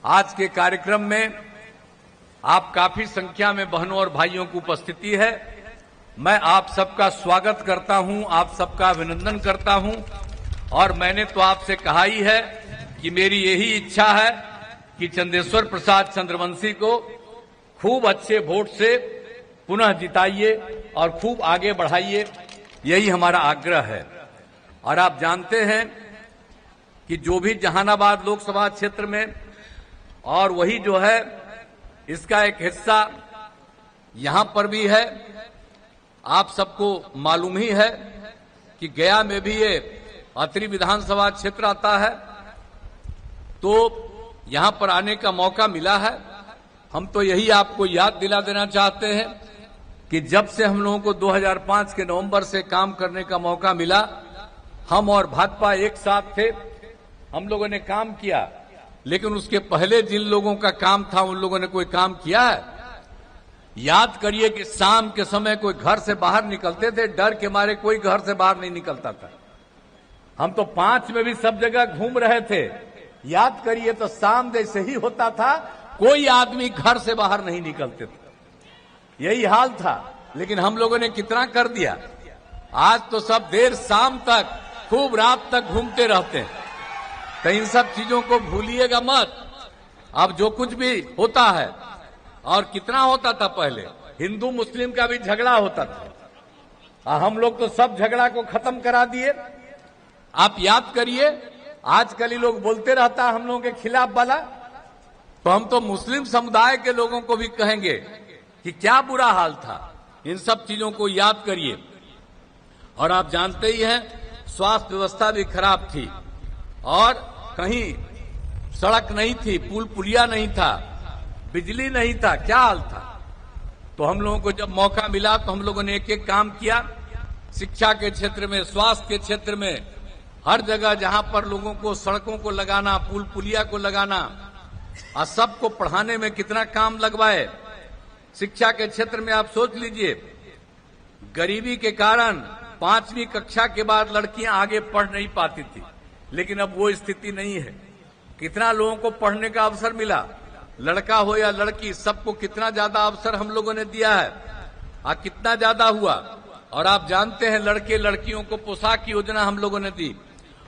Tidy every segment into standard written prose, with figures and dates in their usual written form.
आज के कार्यक्रम में आप काफी संख्या में बहनों और भाइयों की उपस्थिति है। मैं आप सबका स्वागत करता हूं, आप सबका अभिनंदन करता हूं और मैंने तो आपसे कहा ही है कि मेरी यही इच्छा है कि चंदेश्वर प्रसाद चंद्रवंशी को खूब अच्छे वोट से पुनः जिताइए और खूब आगे बढ़ाइए, यही हमारा आग्रह है। और आप जानते हैं कि जो भी जहानाबाद लोकसभा क्षेत्र में और वही जो है इसका एक हिस्सा यहां पर भी है। आप सबको मालूम ही है कि गया में भी ये अत्रि विधानसभा क्षेत्र आता है, तो यहां पर आने का मौका मिला है। हम तो यही आपको याद दिला देना चाहते हैं कि जब से हम लोगों को 2005 के नवंबर से काम करने का मौका मिला, हम और भाजपा एक साथ थे, हम लोगों ने काम किया। लेकिन उसके पहले जिन लोगों का काम था उन लोगों ने कोई काम किया है? याद करिए कि शाम के समय कोई घर से बाहर निकलते थे, डर के मारे कोई घर से बाहर नहीं निकलता था। हम तो 5 में भी सब जगह घूम रहे थे। याद करिए तो शाम जैसे ही होता था कोई आदमी घर से बाहर नहीं निकलते थे, यही हाल था। लेकिन हम लोगों ने कितना कर दिया। आज तो सब देर शाम तक खूब रात तक घूमते रहते हैं। तो इन सब चीजों को भूलिएगा मत। अब जो कुछ भी होता है, और कितना होता था पहले, हिंदू मुस्लिम का भी झगड़ा होता था, हम लोग तो सब झगड़ा को खत्म करा दिए। आप याद करिए, आजकल ही लोग बोलते रहता है हम लोगों के खिलाफ वाला, तो हम तो मुस्लिम समुदाय के लोगों को भी कहेंगे कि क्या बुरा हाल था। इन सब चीजों को याद करिए। और आप जानते ही हैं स्वास्थ्य व्यवस्था भी खराब थी और कहीं सड़क नहीं थी, पुल पुलिया नहीं था, बिजली नहीं था, क्या हाल था। तो हम लोगों को जब मौका मिला तो हम लोगों ने एक एक काम किया। शिक्षा के क्षेत्र में, स्वास्थ्य के क्षेत्र में, हर जगह जहां पर लोगों को सड़कों को लगाना, पुल पुलिया को लगाना, और सबको पढ़ाने में कितना काम लगवाए। शिक्षा के क्षेत्र में आप सोच लीजिए, गरीबी के कारण 5वीं कक्षा के बाद लड़कियां आगे पढ़ नहीं पाती थी, लेकिन अब वो स्थिति नहीं है। कितना लोगों को पढ़ने का अवसर मिला, लड़का हो या लड़की, सबको कितना ज्यादा अवसर हम लोगों ने दिया है, कितना ज्यादा हुआ। और आप जानते हैं लड़के लड़कियों को पोशाक योजना हम लोगों ने दी,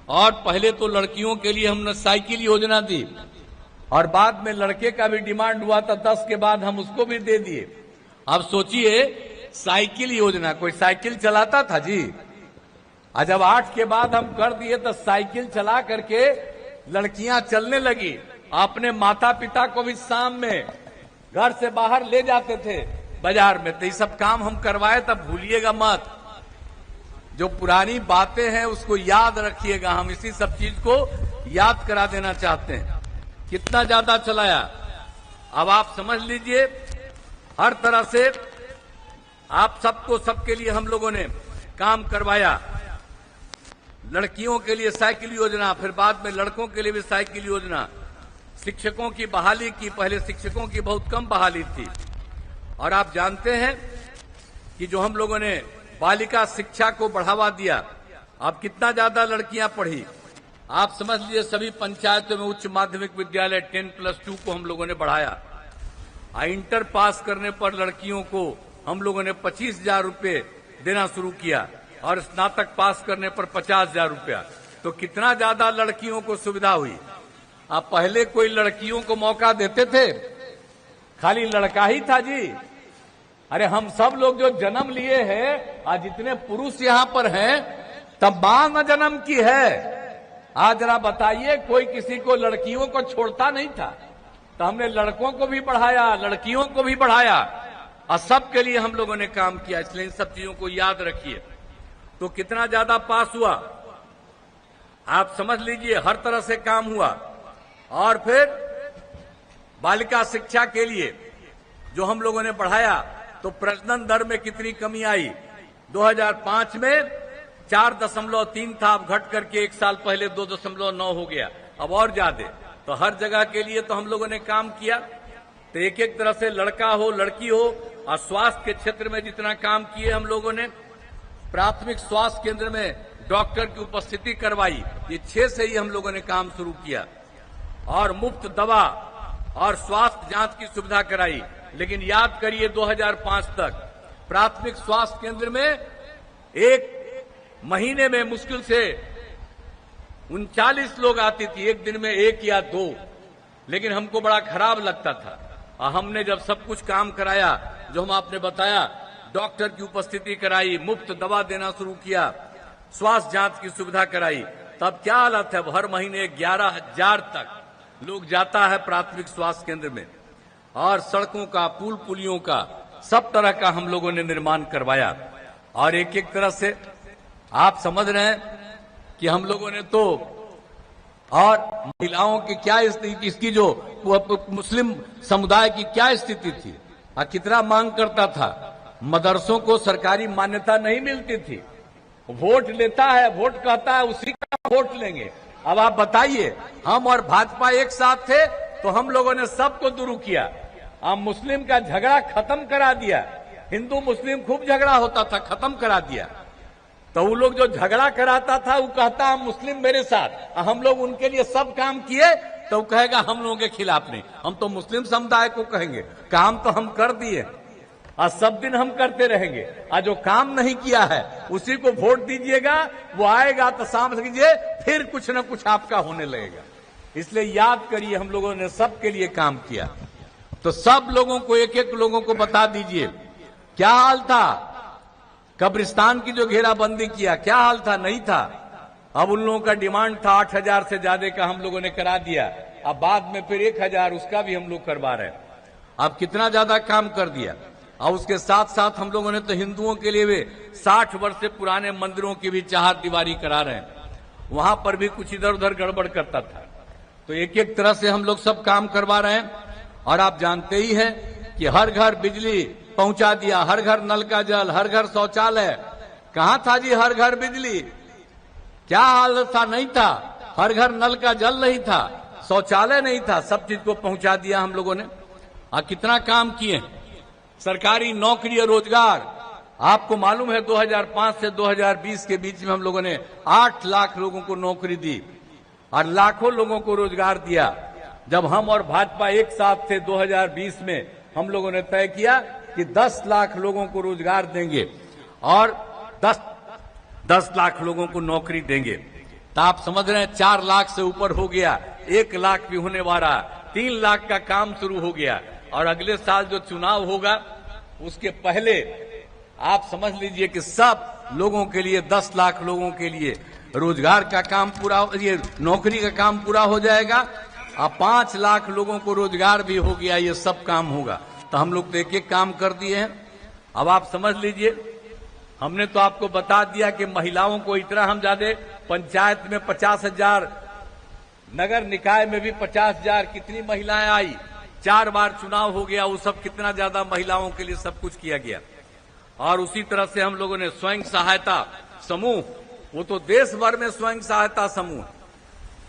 और पहले तो लड़कियों के लिए हमने साइकिल योजना दी, और बाद में लड़के का भी डिमांड हुआ था 10 के बाद हम उसको भी दे दिए। अब सोचिए, साइकिल योजना, कोई साइकिल चलाता था जी? जब 8 के बाद हम कर दिए तो साइकिल चला करके लड़कियां चलने लगी। अपने माता पिता को भी शाम में घर से बाहर ले जाते थे बाजार में। तो ये सब काम हम करवाए, तब भूलिएगा मत। जो पुरानी बातें हैं उसको याद रखिएगा। हम इसी सब चीज को याद करा देना चाहते हैं। कितना ज्यादा चलाया, अब आप समझ लीजिए। हर तरह से आप सबको, सबके लिए हम लोगों ने काम करवाया। लड़कियों के लिए साइकिल योजना, फिर बाद में लड़कों के लिए भी साइकिल योजना। शिक्षकों की बहाली की, पहले शिक्षकों की बहुत कम बहाली थी। और आप जानते हैं कि जो हम लोगों ने बालिका शिक्षा को बढ़ावा दिया, अब कितना ज्यादा लड़कियां पढ़ी। आप समझ लीजिए, सभी पंचायतों में उच्च माध्यमिक विद्यालय 10+2 को हम लोगों ने बढ़ाया। इंटर पास करने पर लड़कियों को हम लोगों ने 25,000 रुपये देना शुरू किया, और स्नातक पास करने पर 50,000 रुपया। तो कितना ज्यादा लड़कियों को सुविधा हुई। अब पहले कोई लड़कियों को मौका देते थे? खाली लड़का ही था जी। अरे हम सब लोग जो जन्म लिए हैं, आज जितने पुरुष यहाँ पर हैं, तब मां न जन्म की है। आज जरा बताइए, कोई किसी को लड़कियों को छोड़ता नहीं था। तो हमने लड़कों को भी बढ़ाया, लड़कियों को भी बढ़ाया, और सबके लिए हम लोगों ने काम किया। इसलिए इन सब चीजों को याद रखिए। तो कितना ज्यादा पास हुआ आप समझ लीजिए। हर तरह से काम हुआ। और फिर बालिका शिक्षा के लिए जो हम लोगों ने बढ़ाया, तो प्रजनन दर में कितनी कमी आई। 2005 में 4.3 था, अब घट करके 1 साल पहले 2.9 हो गया, अब और ज्यादा। तो हर जगह के लिए तो हम लोगों ने काम किया। तो एक एक तरह से लड़का हो लड़की हो, और स्वास्थ्य के क्षेत्र में जितना काम किए हम लोगों ने, प्राथमिक स्वास्थ्य केंद्र में डॉक्टर की उपस्थिति करवाई। ये 6 से ही हम लोगों ने काम शुरू किया। और मुफ्त दवा और स्वास्थ्य जांच की सुविधा कराई। लेकिन याद करिए 2005 तक प्राथमिक स्वास्थ्य केंद्र में एक महीने में मुश्किल से 39 लोग आती थी, एक दिन में 1 या 2। लेकिन हमको बड़ा खराब लगता था। और हमने जब सब कुछ काम कराया जो हम आपने बताया, डॉक्टर की उपस्थिति कराई, मुफ्त दवा देना शुरू किया, स्वास्थ्य जांच की सुविधा कराई, तब क्या हालत है, हर महीने 11,000 तक लोग जाता है प्राथमिक स्वास्थ्य केंद्र में। और सड़कों का, पुल पुलियों का, सब तरह का हम लोगों ने निर्माण करवाया। और एक एक तरह से आप समझ रहे हैं कि हम लोगों ने तो, और महिलाओं की क्या स्थिति, इसकी जो मुस्लिम समुदाय की क्या स्थिति थी, कितना मांग करता था। मदरसों को सरकारी मान्यता नहीं मिलती थी। वोट लेता है, वोट कहता है, उसी का वोट लेंगे। अब आप बताइए, हम और भाजपा एक साथ थे तो हम लोगों ने सबको दूर किया। अब मुस्लिम का झगड़ा खत्म करा दिया। हिंदू मुस्लिम खूब झगड़ा होता था, खत्म करा दिया। तो वो लोग जो झगड़ा कराता था वो कहता हम मुस्लिम मेरे साथ, हम लोग उनके लिए सब काम किए तो वो कहेगा हम लोगों के खिलाफ नहीं। हम तो मुस्लिम समुदाय को कहेंगे काम तो हम कर दिए और सब दिन हम करते रहेंगे, और जो काम नहीं किया है उसी को वोट दीजिएगा, वो आएगा तो समझ लीजिए फिर कुछ न कुछ आपका होने लगेगा। इसलिए याद करिए हम लोगों ने सबके लिए काम किया। तो सब लोगों को, एक एक लोगों को बता दीजिए क्या हाल था। कब्रिस्तान की जो घेराबंदी किया क्या हाल था, नहीं था। अब उन लोगों का डिमांड था 8,000 से ज्यादा का, हम लोगों ने करा दिया। अब बाद में फिर 1,000 उसका भी हम लोग करवा रहे हैं। अब कितना ज्यादा काम कर दिया। और उसके साथ साथ हम लोगों ने तो हिंदुओं के लिए भी 60 वर्ष से पुराने मंदिरों की भी चारदीवारी करा रहे हैं। वहां पर भी कुछ इधर उधर गड़बड़ करता था। तो एक एक तरह से हम लोग सब काम करवा रहे हैं। और आप जानते ही हैं कि हर घर बिजली पहुंचा दिया, हर घर नल का जल, हर घर शौचालय। कहां था जी हर घर बिजली, क्या हाल था, नहीं था। हर घर नल का जल नहीं था, शौचालय नहीं था, सब चीज को पहुंचा दिया हम लोगों ने। और कितना काम किए। सरकारी नौकरी और रोजगार, आपको मालूम है 2005 से 2020 के बीच में हम लोगों ने 8 लाख लोगों को नौकरी दी और लाखों लोगों को रोजगार दिया। जब हम और भाजपा एक साथ थे 2020 में, हम लोगों ने तय किया कि 10 लाख लोगों को रोजगार देंगे और 10 लाख लोगों को नौकरी देंगे। तो आप समझ रहे हैं 4 लाख से ऊपर हो गया, 1 लाख भी होने वाला, 3 लाख का काम शुरू हो गया। और अगले साल जो चुनाव होगा उसके पहले आप समझ लीजिए कि सब लोगों के लिए, 10 लाख लोगों के लिए रोजगार का काम पूरा, ये नौकरी का काम पूरा हो जाएगा। और 5 लाख लोगों को रोजगार भी हो गया, ये सब काम होगा। तो हम लोग तो एक एक काम कर दिए हैं। अब आप समझ लीजिए, हमने तो आपको बता दिया कि महिलाओं को इतना हम ज्यादा, पंचायत में 50,000, नगर निकाय में भी 50,000, कितनी महिलाएं आई। 4 बार चुनाव हो गया, वो सब कितना ज्यादा महिलाओं के लिए सब कुछ किया गया। और उसी तरह से हम लोगों ने स्वयं सहायता समूह, वो तो देश भर में स्वयं सहायता समूह,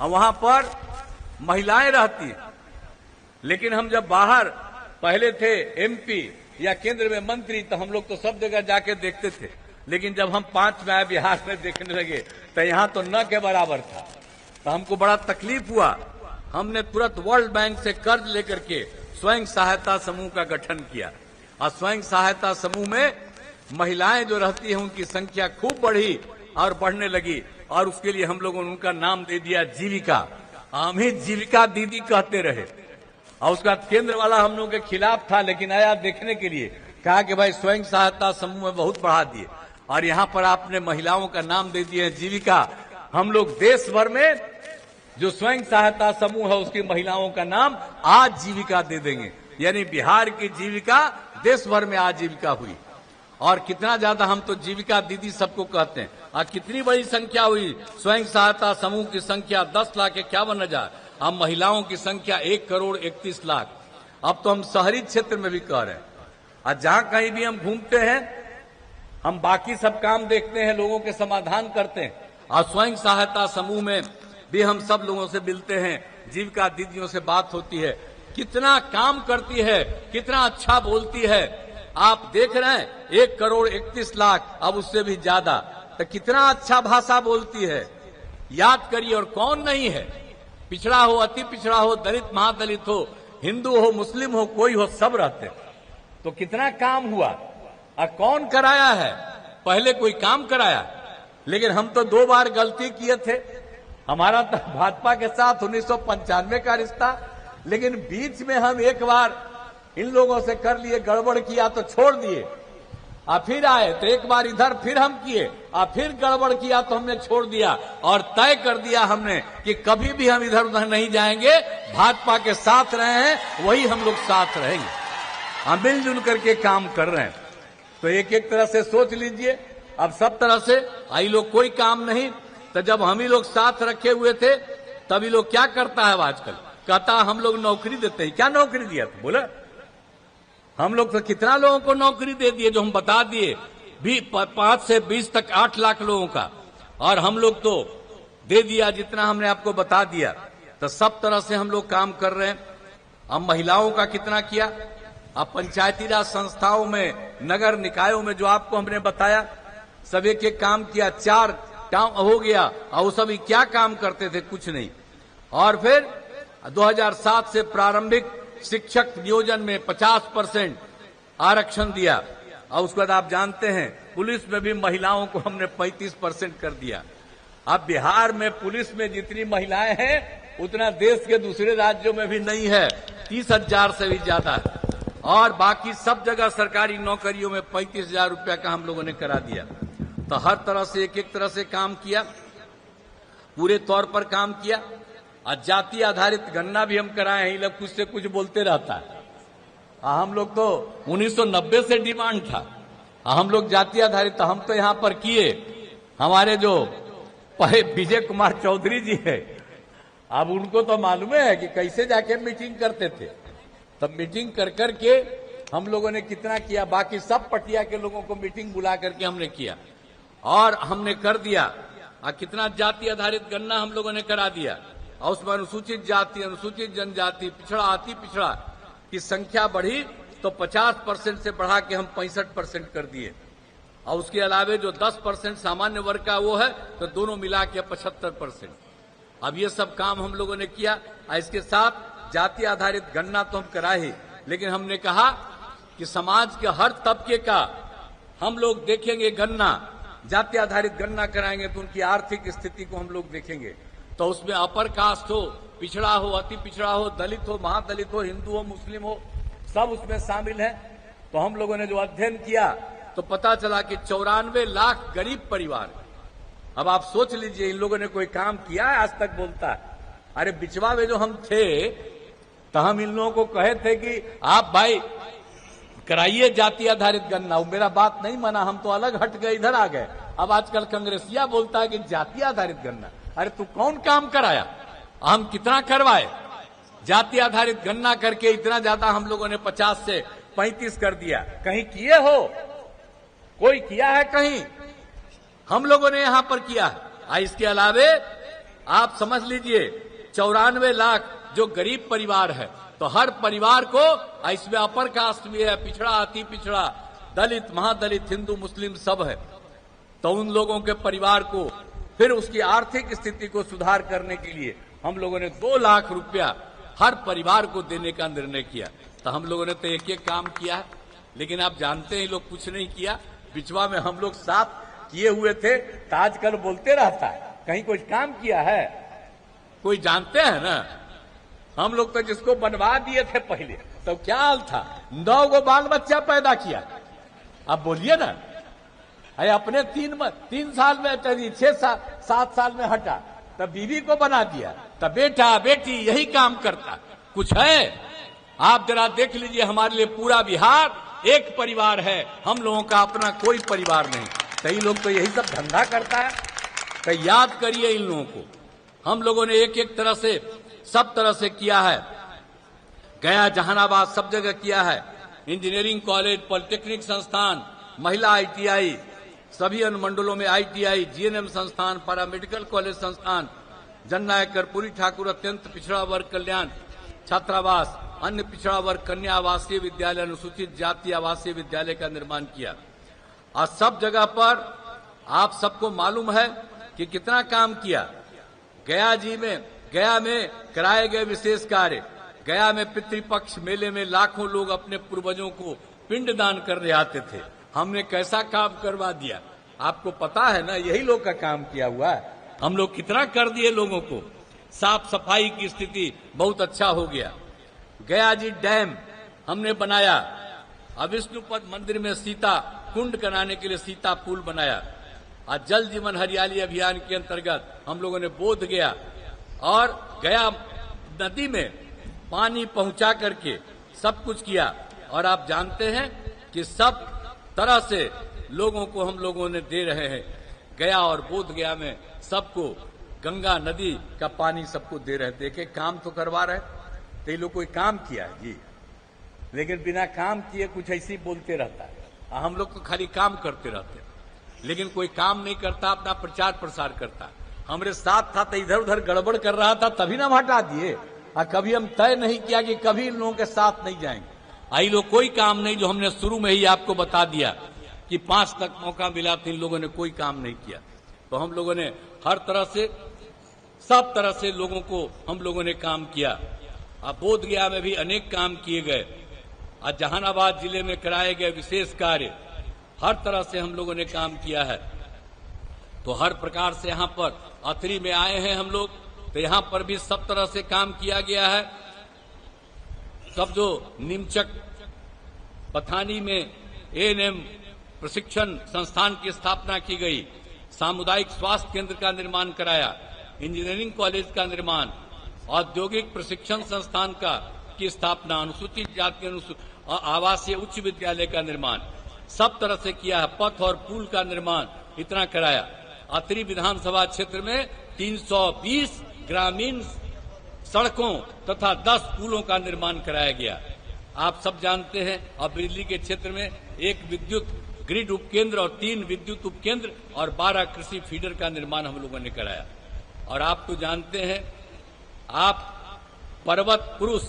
और वहां पर महिलाएं रहती। लेकिन हम जब बाहर पहले थे एमपी या केंद्र में मंत्री, तो हम लोग तो सब जगह जाके देखते थे। लेकिन जब हम 5 में आए बिहार में देखने लगे तो यहां तो न के बराबर था। तो हमको बड़ा तकलीफ हुआ। हमने तुरंत वर्ल्ड बैंक से कर्ज लेकर के स्वयं सहायता समूह का गठन किया। और स्वयं सहायता समूह में महिलाएं जो रहती हैं उनकी संख्या खूब बढ़ी और बढ़ने लगी। और उसके लिए हम लोगों ने उनका नाम दे दिया जीविका। हम ही जीविका दीदी कहते रहे। और उसका केंद्र वाला हम लोगों के खिलाफ था, लेकिन आया देखने के लिए, कहा कि भाई स्वयं सहायता समूह में बहुत बढ़ा दिए और यहां पर आपने महिलाओं का नाम दे दिए जीविका। हम लोग देश भर में जो स्वयं सहायता समूह है उसकी महिलाओं का नाम आजीविका दे देंगे। यानी बिहार की जीविका देश भर में आजीविका हुई। और कितना ज्यादा हम तो जीविका दीदी सबको कहते हैं। और कितनी बड़ी संख्या हुई, स्वयं सहायता समूह की संख्या 10,51,000, अब महिलाओं की संख्या 1,31,00,000। अब तो हम शहरी क्षेत्र में भी कह रहे हैं। और जहां कहीं भी हम घूमते हैं, हम बाकी सब काम देखते हैं, लोगों के समाधान करते हैं। और स्वयं सहायता समूह में भी हम सब लोगों से मिलते हैं, जीविका दीदियों से बात होती है। कितना काम करती है, कितना अच्छा बोलती है। आप देख रहे हैं 1,31,00,000, अब उससे भी ज्यादा। तो कितना अच्छा भाषा बोलती है, याद करिए। और कौन नहीं है, पिछड़ा हो, अति पिछड़ा हो, दलित महादलित हो, हिंदू हो, मुस्लिम हो, कोई हो, सब रहते हैं। तो कितना काम हुआ और कौन कराया है? पहले कोई काम कराया? लेकिन हम तो 2 बार गलती किए थे। हमारा तो भाजपा के साथ 1995 का रिश्ता, लेकिन बीच में हम एक बार इन लोगों से कर लिए, गड़बड़ किया तो छोड़ दिए, और फिर आए तो एक बार इधर फिर हम किए, और फिर गड़बड़ किया तो हमने छोड़ दिया, और तय कर दिया हमने कि कभी भी हम इधर उधर नहीं जाएंगे, भाजपा के साथ रहे हैं वही हम लोग साथ रहेंगे। हम मिलजुल करके काम कर रहे हैं। तो एक एक तरह से सोच लीजिए, अब सब तरह से आई लोग कोई काम नहीं, तो जब हम ही लोग साथ रखे हुए थे तभी लोग क्या करता है आजकल, कहता हम लोग नौकरी देते हैं। क्या नौकरी दिया था? बोला हम लोग तो कितना लोगों को नौकरी दे दिए, जो हम बता दिए, 5 से 20 तक 8 लाख लोगों का, और हम लोग तो दे दिया जितना हमने आपको बता दिया। तो सब तरह से हम लोग काम कर रहे हैं। हम महिलाओं का कितना किया, अब पंचायती राज संस्थाओं में, नगर निकायों में जो आपको हमने बताया, सब एक एक काम किया, 4 टाउन हो गया, और वो सभी क्या काम करते थे? कुछ नहीं। और फिर 2007 से प्रारंभिक शिक्षक नियोजन में 50% आरक्षण दिया, और उसके बाद आप जानते हैं पुलिस में भी महिलाओं को हमने 35% कर दिया। अब बिहार में पुलिस में जितनी महिलाएं हैं उतना देश के दूसरे राज्यों में भी नहीं है, 30,000 से भी ज्यादा है। और बाकी सब जगह सरकारी नौकरियों में 35,000 रुपया का हम लोगों ने करा दिया। तो हर तरह से एक एक तरह से काम किया, पूरे तौर पर काम किया। और जाति आधारित गणना भी हम कराए हैं। ये लोग कुछ से कुछ बोलते रहता है। हम लोग तो 1990 से डिमांड था, हम लोग जाति आधारित, तो हम तो यहां पर किए। हमारे जो विजय कुमार चौधरी जी है, अब उनको तो मालूम है कि कैसे जाके मीटिंग करते थे। तब मीटिंग कर करके हम लोगों ने कितना किया, बाकी सब पटिया के लोगों को मीटिंग बुला करके हमने किया, और हमने कर दिया। और कितना जाति आधारित गणना हम लोगों ने करा दिया, और उसमें अनुसूचित जाति, अनुसूचित जनजाति, पिछड़ा, अति पिछड़ा की संख्या बढ़ी तो 50% से बढ़ा के हम 65% कर दिए। और उसके अलावे जो 10% सामान्य वर्ग का वो है, तो दोनों मिला के 75%। अब ये सब काम हम लोगों ने किया। इसके साथ जाति आधारित गणना तो हम कराए, लेकिन हमने कहा कि समाज के हर तबके का हम लोग देखेंगे गणना, जाति आधारित गणना कराएंगे तो उनकी आर्थिक स्थिति को हम लोग देखेंगे। तो उसमें अपर कास्ट हो, पिछड़ा हो, अति पिछड़ा हो, दलित हो, महादलित हो, हिंदू हो, मुस्लिम हो, सब उसमें शामिल है। तो हम लोगों ने जो अध्ययन किया तो पता चला कि 94 लाख गरीब परिवार। अब आप सोच लीजिए, इन लोगों ने कोई काम किया है आज तक? बोलता है अरे बिचवा में जो हम थे तो हम इन लोगों को कहे थे कि आप भाई कराइए जाति आधारित गणना। वो मेरा बात नहीं माना, हम तो अलग हट गए, इधर आ गए। अब आजकल कांग्रेसिया बोलता है कि जाति आधारित गणना। अरे तू कौन काम कराया? हम कितना करवाए? जाति आधारित गणना करके इतना ज्यादा हम लोगों ने 50 से 35 कर दिया। कहीं किए हो? कोई किया है कहीं? हम लोगों ने यहां पर किया है। इसके अलावे आप समझ लीजिए 94 लाख जो गरीब परिवार है, तो हर परिवार को, इसमें अपर कास्ट भी है, पिछड़ा, अति पिछड़ा, दलित, महादलित, हिंदू, मुस्लिम सब है। तो उन लोगों के परिवार को फिर उसकी आर्थिक स्थिति को सुधार करने के लिए हम लोगों ने 2 लाख रुपया हर परिवार को देने का निर्णय किया। तो हम लोगों ने तो एक एक काम किया है, लेकिन आप जानते हैं लोग कुछ नहीं किया। बिचवा में हम लोग साथ किए हुए थे, तो आजकल बोलते रहता है कहीं कुछ काम किया है? कोई जानते हैं ना? हम लोग तो जिसको बनवा दिए थे पहले, तो क्या हाल था? 9 गो बाल बच्चा पैदा किया। अब बोलिए ना, अरे अपने 3 साल में 6-7 साल में हटा, तब बीवी को बना दिया, तब बेटा बेटी यही काम करता। कुछ है? आप जरा देख लीजिए, हमारे लिए पूरा बिहार एक परिवार है, हम लोगों का अपना कोई परिवार नहीं। कई लोग तो यही सब धंधा करता है। तो याद करिए इन लोगों को। हम लोगों ने एक एक तरह से, सब तरह से किया है। गया, जहानाबाद, सब जगह किया है। इंजीनियरिंग कॉलेज, पॉलिटेक्निक संस्थान, महिला ITI, सभी अनुमंडलों में ITI, GNM संस्थान, पैरामेडिकल कॉलेज संस्थान, जननायक कर्पूरी ठाकुर अत्यंत पिछड़ा वर्ग कल्याण छात्रावास, अन्य पिछड़ा वर्ग कन्या आवासीय विद्यालय, अनुसूचित जाति आवासीय विद्यालय का निर्माण किया। और सब जगह पर आप सबको मालूम है कि कितना काम किया। गया में कराए गए विशेष कार्य, गया में पितृपक्ष मेले में लाखों लोग अपने पूर्वजों को पिंडदान करने आते थे। हमने कैसा काम करवा दिया, आपको पता है ना, यही लोग का काम किया हुआ है। हम लोग कितना कर दिए लोगों को। साफ सफाई की स्थिति बहुत अच्छा हो गया। गया जी डैम हमने बनाया। अविष्णुपद मंदिर में सीता कुंड कराने के लिए सीता पुल बनाया। आज जल जीवन हरियाली अभियान के अंतर्गत हम लोगों ने बोध गया और गया नदी में पानी पहुंचा करके सब कुछ किया। और आप जानते हैं कि सब तरह से लोगों को हम लोगों ने दे रहे हैं। गया और बोध गया में सबको गंगा नदी का पानी सबको दे रहे। देखे काम तो करवा रहे, तो ये लोग कोई काम किया है जी, लेकिन बिना काम किए कुछ ऐसे ही बोलते रहता है। हम लोग तो खाली काम करते रहते हैं, लेकिन कोई काम नहीं करता, अपना प्रचार प्रसार करता। हमारे साथ था तो इधर उधर गड़बड़ कर रहा था, तभी ना हटा दिए। और कभी हम तय नहीं किया कि कभी इन लोगों के साथ नहीं जाएंगे। आई लोग कोई काम नहीं, जो हमने शुरू में ही आपको बता दिया कि 5 तक मौका मिला तो इन लोगों ने कोई काम नहीं किया। तो हम लोगों ने हर तरह से सब तरह से लोगों को हम लोगों ने काम किया। अब बोध गया में भी अनेक काम किए गए। आज जहानाबाद जिले में कराए गए विशेष कार्य, हर तरह से हम लोगों ने काम किया है। तो हर प्रकार से यहाँ पर अतरी में आए हैं हम लोग, तो यहाँ पर भी सब तरह से काम किया गया है। सब जो निमचक पथानी में एएनएम प्रशिक्षण संस्थान की स्थापना की गई, सामुदायिक स्वास्थ्य केंद्र का निर्माण कराया, इंजीनियरिंग कॉलेज का निर्माण, औद्योगिक प्रशिक्षण संस्थान का की स्थापना, अनुसूचित जाति आवासीय उच्च विद्यालय का निर्माण सब तरह से किया है। पथ और पुल का निर्माण इतना कराया। अतरी विधानसभा क्षेत्र में 320 ग्रामीण सड़कों तथा 10 पुलों का निर्माण कराया गया। आप सब जानते हैं, अब बिजली के क्षेत्र में 1 विद्युत ग्रिड उपकेंद्र और 3 विद्युत उपकेंद्र और 12 कृषि फीडर का निर्माण हम लोगों ने कराया। और आप तो जानते हैं, आप पर्वत पुरुष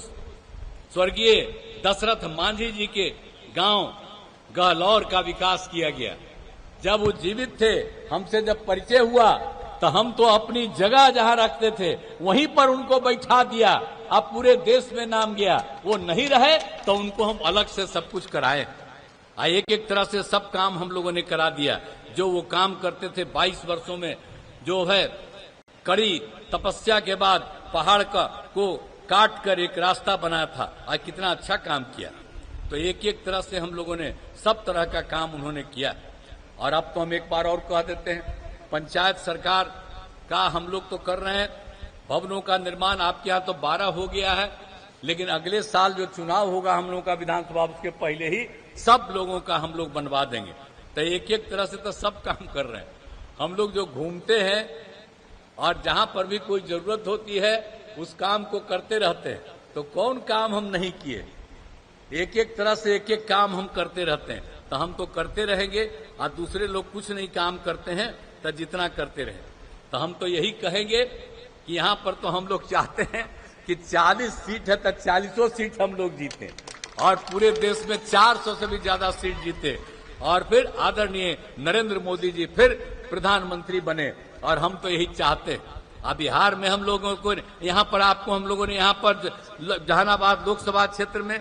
स्वर्गीय दशरथ मांझी जी के गांव गहलौर का विकास किया गया। जब वो जीवित थे, हमसे जब परिचय हुआ, तो हम तो अपनी जगह जहां रखते थे वहीं पर उनको बैठा दिया। अब पूरे देश में नाम गया। वो नहीं रहे तो उनको हम अलग से सब कुछ कराए। एक एक तरह से सब काम हम लोगों ने करा दिया। जो वो काम करते थे 22 वर्षों में, जो है कड़ी तपस्या के बाद पहाड़ को काट कर एक रास्ता बनाया था, आज कितना अच्छा काम किया। तो एक एक तरह से हम लोगों ने सब तरह का काम उन्होंने किया। और अब तो हम एक बार और कह देते हैं, पंचायत सरकार का हम लोग तो कर रहे हैं। भवनों का निर्माण आपके यहाँ तो 12 हो गया है, लेकिन अगले साल जो चुनाव होगा हम लोगों का विधानसभा, उसके पहले ही सब लोगों का हम लोग बनवा देंगे। तो एक एक तरह से तो सब काम कर रहे हैं। हम लोग जो घूमते हैं और जहां पर भी कोई जरूरत होती है उस काम को करते रहते हैं। तो कौन काम हम नहीं किए? एक एक तरह से एक एक काम हम करते रहते हैं। तो हम तो करते रहेंगे, और दूसरे लोग कुछ नहीं काम करते हैं तो जितना करते रहे। तो हम तो यही कहेंगे कि यहाँ पर तो हम लोग चाहते हैं कि 40 सीट है तो 40 सीट हम लोग जीते, और पूरे देश में 400 से भी ज्यादा सीट जीते, और फिर आदरणीय नरेंद्र मोदी जी फिर प्रधानमंत्री बने। और हम तो यही चाहते हैं। अब बिहार में हम लोगों को यहाँ पर आपको हम लोगों ने यहाँ पर जहानाबाद लोकसभा क्षेत्र में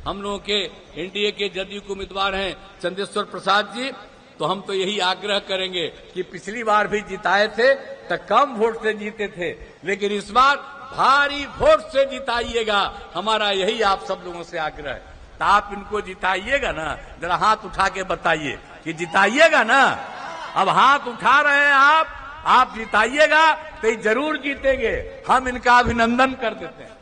हम लोगों के एनडीए के जदयू के उम्मीदवार हैं चंदेश्वर प्रसाद जी। तो हम तो यही आग्रह करेंगे कि पिछली बार भी जिताए थे तो कम वोट से जीते थे, लेकिन इस बार भारी वोट से जिताइएगा। हमारा यही आप सब लोगों से आग्रह है। तो आप इनको जिताइएगा ना, जरा हाथ उठा के बताइए कि जिताइएगा ना। अब हाथ उठा रहे हैं आप जिताइएगा तो जरूर जीतेंगे। हम इनका अभिनंदन कर देते हैं।